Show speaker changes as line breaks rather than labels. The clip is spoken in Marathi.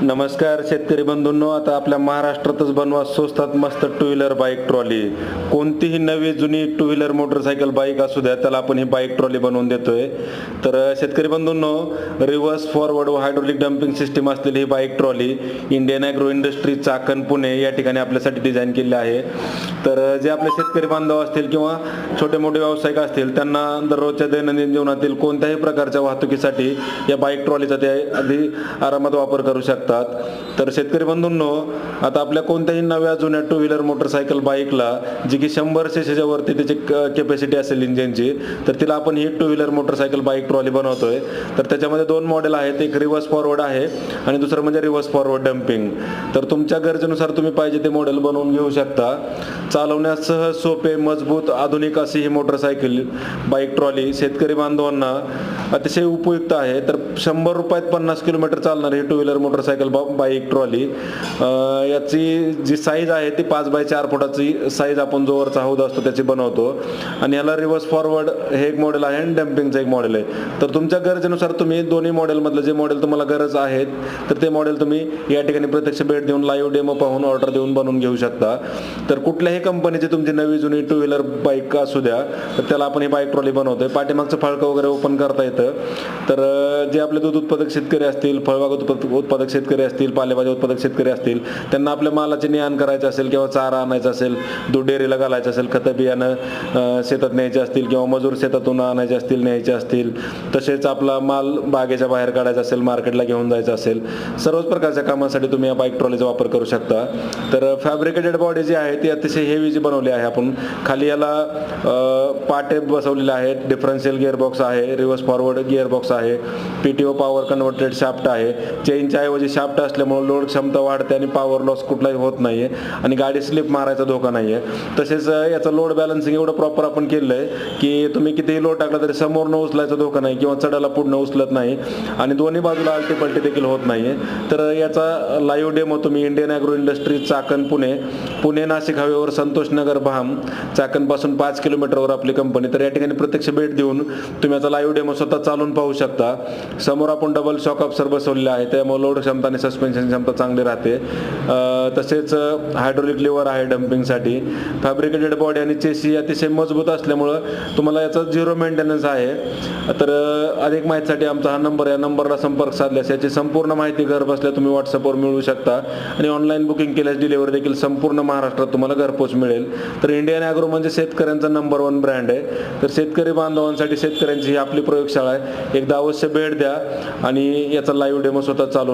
नमस्कार शेतकरी बंधूंनो, आता आपल्या महाराष्ट्रातच बनवा स्वस्तात मस्त टू व्हीलर बाईक ट्रॉली. कोणतीही नवी जुनी टू व्हीलर मोटरसायकल बाईक असू द्या, त्याला आपण ही बाईक ट्रॉली बनवून देतोय. तर शेतकरी बंधूंनो, रिव्हर्स फॉरवर्ड व हायड्रोलिक डम्पिंग सिस्टीम असलेली ही bike trolley Indian agro industry Chakan Pune या ठिकाणी आपल्यासाठी डिझाईन केली आहे. तर जे आपले शेतकरी बांधव असतील किंवा छोटे मोठे व्यावसायिक असतील, त्यांना दररोजच्या दैनंदिन जीवनातील कोणत्याही प्रकारच्या वाहतुकीसाठी या बाईक ट्रॉलीचा ते अगदी आरामात वापर करू शकतात. तर शेतकरी बंधूंनो, आता आपल्या कोणत्याही नव्या जुन्या टू व्हीलर मोटरसायकल बाईकला जी की 100 सीसीच्या वरती त्याची कॅपॅसिटी असेल इंजिनची, तर तिला आपण ही two wheeler motorcycle bike trolley बनवतोय. तर त्याच्यामध्ये दोन मॉडेल आहेत, एक रिव्हर्स फॉरवर्ड आहे आणि दुसरं म्हणजे रिव्हर्स फॉरवर्ड डम्पिंग. तर तुमच्या गरजेनुसार तुम्ही पाहिजे ते मॉडेल बनवून घेऊ शकता. चालवण्यास सहज, सोपे, मजबूत, आधुनिक अशी ही मोटरसायकल बाईक ट्रॉली शेतकरी बांधवांना अतिशय उपयुक्त आहे. तर 100 रुपयात 50 किलोमीटर चालणार ही two wheeler motorcycle bike trolley. याची जी साईज आहे ती 5x4 फुटाची साईज आपण जो वरचा हौद असतो त्याची बनवतो. आणि याला रिव्हर्स फॉरवर्ड हे एक मॉडेल आहे आणि डम्पिंगचं एक मॉडेल आहे. तर तुमच्या गरजेनुसार तुम्ही दोन्ही मॉडेलमधलं जे मॉडेल तुम्हाला गरज आहे तर ते मॉडेल तुम्ही या ठिकाणी प्रत्यक्ष भेट देऊन लाईव्ह डेमो पाहून ऑर्डर देऊन बनवून घेऊ शकता. तर कुठल्याही कंपनीची तुमची नवी जुनी टू व्हीलर बाईक असू द्या, तर त्याला आपण ही बाईक ट्रॉली बनवतोय. पाठीमागचं फळकं वगैरे ओपन करता येतं. तर जे आपले दूध उत्पादक शेतकरी असतील, फळबाग उत्पादक शेतकरी असतील, पालेभाज्या उत्पादक शेतकरी असतील, त्यांना आपल्या मालाचे ने-आण करायचं असेल किंवा चारा आणायचा असेल, दूध डेअरीला घालायचं असेल, खतं बियाणं शेतात न्यायचे असतील किंवा मजूर शेतातून आणायचे असतील, न्यायचे असतील, तसेच आपला माल बागेच्या बाहेर काढायचा असेल, मार्केटला घेऊन जायचं असेल, सर्वच प्रकारच्या कामासाठी तुम्ही या बाईक ट्रॉलीचा वापर करू शकता. तर फॅब्रिकेटेड बॉडी जी आहे ती अतिशय हेवी जी बनवली आहे आपण. खाली याला पाटे बसवलेले आहेत, डिफरन्शियल गिअरबॉक्स आहे, रिव्हर्स फॉरवर्ड गिअरबॉक्स आहे, PTO पॉवर कन्व्हर्टेड शाफ्ट आहे. चेनच्या ऐवजी शाफ्ट असल्यामुळे लोड क्षमता वाढते आणि पॉवर लॉस कुठलाही होत नाहीये आणि गाडी स्लिप मारायचा धोका नाहीये. तसेच याचं लोड बॅलन्सिंग एवढं प्रॉपर आपण केलं आहे की तुम्ही कितीही लोड टाकला तरी समोरनं उचलायचा धोका नाही किंवा चढायला पुढनं उचलत नाही आणि दोन्ही बाजूला आलटी पलटी देखील होत नाहीये. तर याचा लाईव्ह डेमो तुम्ही Indian agro industry Chakan Pune Nashik हवेवर संतोषनगर भाम, चाकणपासून 5 किलोमीटरवर आपली कंपनी. तर या ठिकाणी प्रत्यक्ष भेट देऊन तुम्ही याचा लाईव्ह डेमो स्वतः चालून पाहू शकता. समोर आपण डबल शॉक ऑब्सर बसवलेला आहे, त्यामुळे लोड क्षमता आणि सस्पेन्शन क्षमता चांगली राहते. तसेच हायड्रोलिक लिव्हर आहे डम्पिंगसाठी. फॅब्रिकेटेड बॉडी आणि चेसी अतिशय मजबूत असल्यामुळं तुम्हाला याचा 0 मेंटेनन्स आहे. तर अधिक माहितीसाठी आमचा हा नंबर, या नंबरला संपर्क साधल्यास याची संपूर्ण माहिती घर बसल्या तुम्ही व्हॉट्सअपवर मिळवू शकता आणि ऑनलाईन बुकिंग केल्यास डिलिव्हरी देखील संपूर्ण महाराष्ट्रात तुम्हाला घरपोच मिळेल. तर इंडियन ॲग्रो म्हणजे शेतकऱ्यांचा नंबर 1 ब्रँड आहे. तर शेतकरी बांधवांसाठी शेतकऱ्यांची ही आपली प्रयोगशाळा आहे. एकदा अवश्य भेट द्या आणि याचा लाईव्ह डेमो स्वतः चालू